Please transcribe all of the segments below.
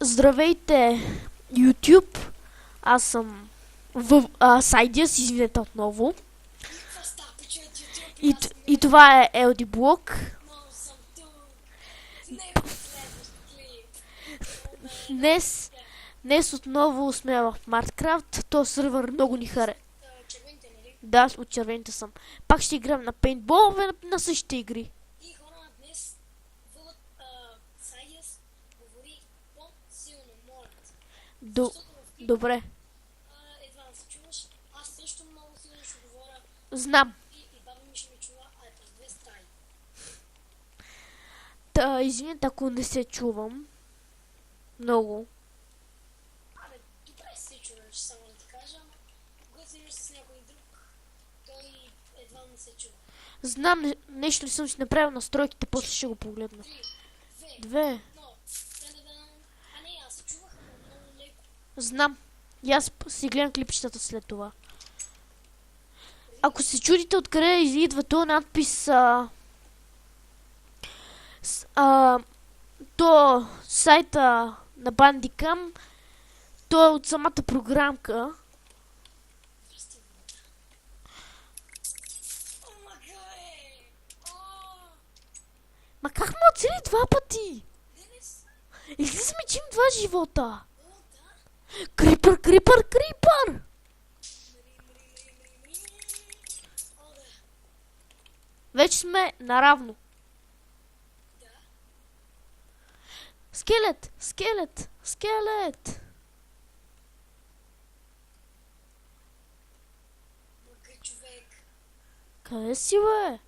Здравейте, YouTube! Аз съм Сайдиас, извинете отново. И това е LD Block. Днес отново сме в Minecraft. Този сервер много ни хареса. Да, от червените съм. Пак ще играем на пейнтбол, на същите игри. И хора, днес Сайдиас говори по-силно, моля. Добре. Едва да се чуваш. Аз също много силно ще говоря. Знам. И баба ми ще ме чува, а е през две стаи. Извинете, ако не се чувам. Много. Абе, добре се чуваш, само да ти кажа, ама когато се с някой друг, той едва не се чува. Знам, нещо ли съм си направил настройките, после ще го погледна. 3, 2, Две. 1. А не, аз се чувах, ама много леко. Знам. И аз си гледам клипчетата след това. Ако се чудите откъде идва този надпис, то сайта на Bandicam, то е от самата програмка. Здрасти, вода. О, магае! О! Ма как му оцели два пъти? Не са. Излиза ми, че им два живота. О, да. Крипър, крипър, крипър! О, да. Вече сме наравно. Да. Скелет, скелет, скелет! Бъга, човек. Къде си, бе?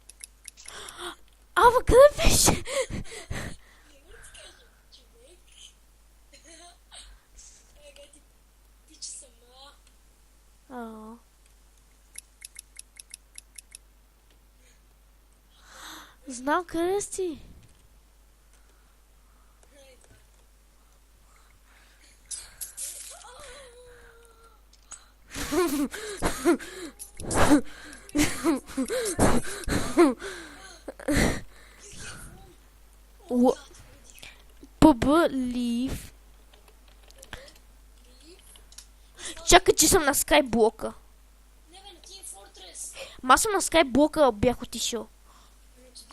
Ама къде беше? Не мога да ти кажа, човек. Ега ти пича сама. А. Знам къде си. ПБ Лив. Чакай, че съм на скайблока. Не бе, на Team Fortress. Ма аз съм на скайблока, бях отишъл.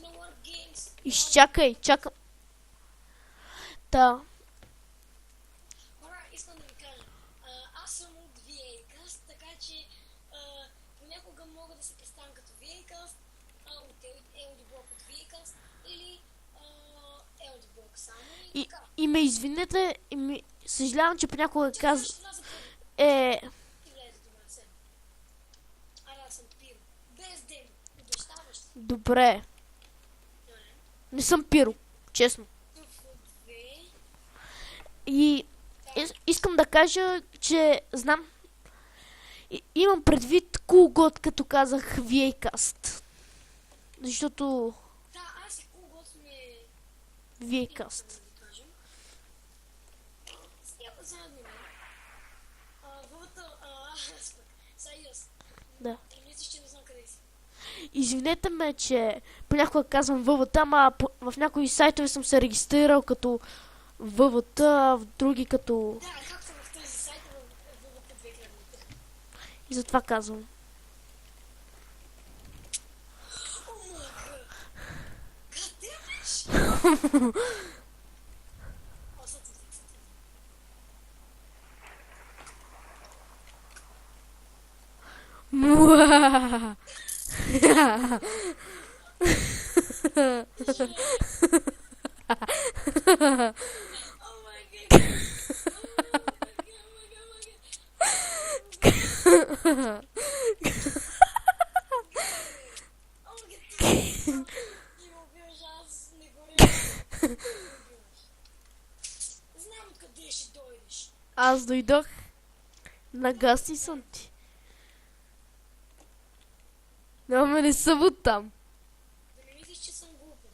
На Warp Games. Изчакай, чакам. Та. Хора, искам да ви кажа. Аз съм от VAcast, така че понякога мога да се представям като VAcast, от LD Block от VAcast или LD Block само и така. И ме извинете, съжалявам, че понякога казвам. Това за първи. Ти влезе до мен седем. Аз съм Пиро. Без дем. Обещаваш. Добре. Не съм пиро, честно. Две. И искам да кажа, че знам. Имам предвид Cool God, като казах VAcast. Защото Да, аз и Кулгот сме... VAcast. да ви кажем. Яко заедно, не? Вълата... Сайдиас. Да. Мислиш, че не знам къде си. Извинете ме, че понякога казвам ВВТ, ама в някои сайтове съм се регистрирал като ВВТ, в други като... Да, както в този сайт в Вълата 2000. И затова казвам. О, мага! Къде беше? О, са ти. Муа! О, мага! Ти ме убиваш, аз не горя. Знам откъде ще дойдеш. Аз дойдох. Нагаси съм ти. Но ме не съм оттам. Да не мислиш, че съм глупав.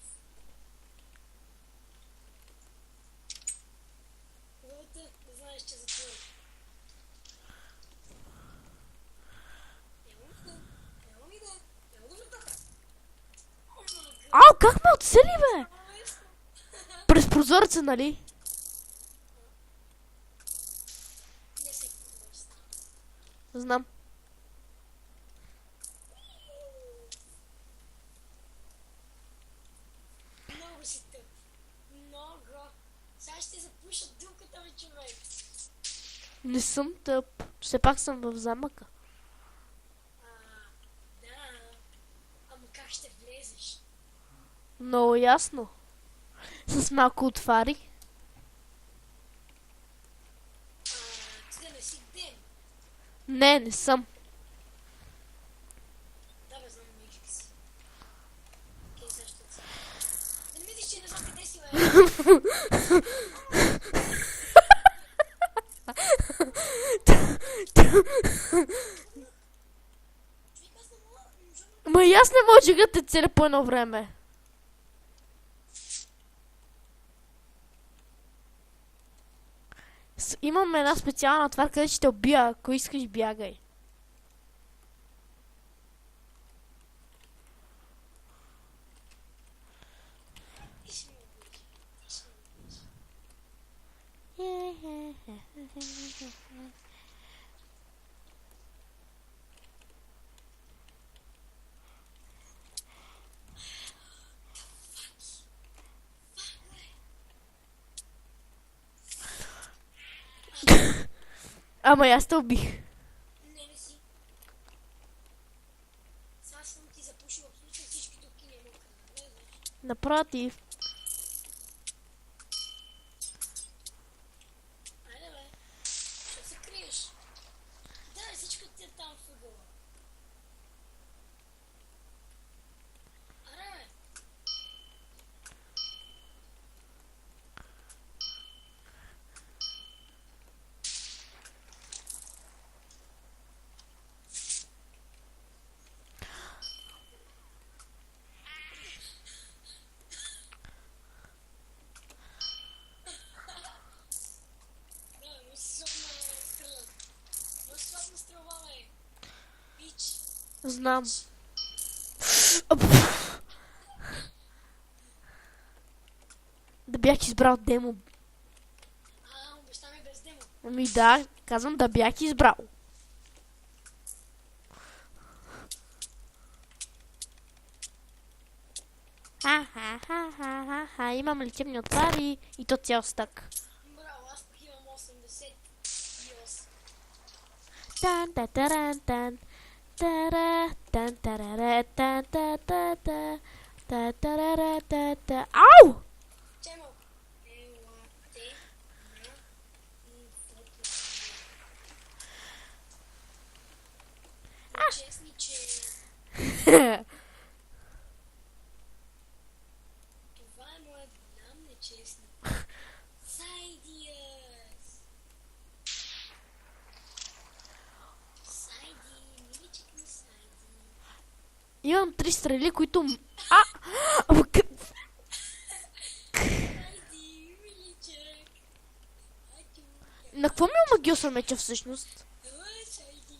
Вълата, да знаеш, че затвори. Няма ми да вратата. О, мага! Ау, как ме отсели, бе? През прозореца, нали? Знам. Много си тъп. Много. Сега ще запушат дупката ми, човек. Не съм тъп. Все пак съм в замъка. А, да. Ама как ще влезеш? Много ясно. С малко отвари. Ти да не си ден. Не съм. Да, бе, знам, мички си. Окей, сега ще си. Да не мислиш, че не знам къде си, бе. Човек, аз не мога, не можа да... Ма и аз не може да те целя по едно време. Имам една специална твар, къде ще те убия. Ако искаш, бягай. Ти ще ме убиеш. Ти ще ме убиеш. Ама и аз те убих. Не, не си. Сега съм ти запушил абсолютно всички дупки, не мога да влезеш. Напротив. Айде, бе. Ще се криеш. Да, всичко ти е там в ъгъла. Аре, бе. Да, но си слабна стрела. Но си слабна стрела, бе. Пич. Знам. Да бях избрал демо. Обеща ми без демо. Ами да, казвам да бях избрал. Ха, имам лечебни отвари и то цял стък. Браво, аз пък имам 88. Тан та таран тан. Тара тан тараре тан та та та. Та тарара та та. Ау! Чемо. Ела те на инфото. Честниче. Това е моят голям нечестник. Сайдиас. Сайди, миличък ми Сайди. Имам 3 стрели, които... Ама Сайди, миличък. Ачу. на какво ми омагиосва меча всъщност? Елай, Сайди.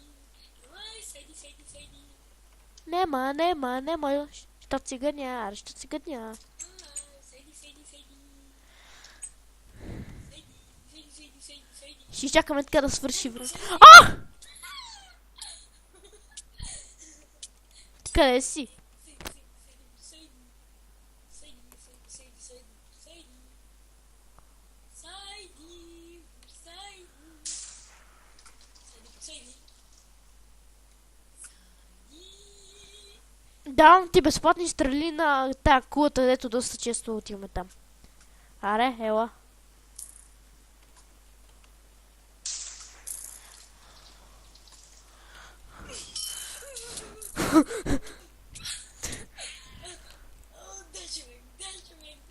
Елай, Сайди, Сайди, Сайди. Нема. Що циганя. Сайди, Сайди, Сайди. Сайди. Ще чакаме така да свърши време. Къде си? Давам ти безплатни стрели на тая кулата, дето доста често отиваме там. Аре, ела.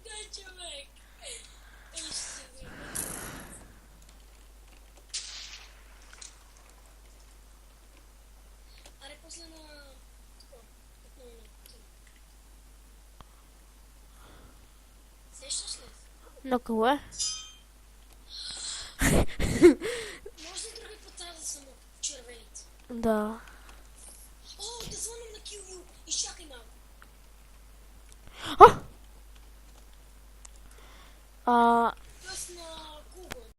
Дай човек! Ей, ще се върна. Аре, после на... Сещаш ли? На кого е? Може ли други път трябва да съм в червените? Да. О, да звънам на Kill You! Изчакай малко.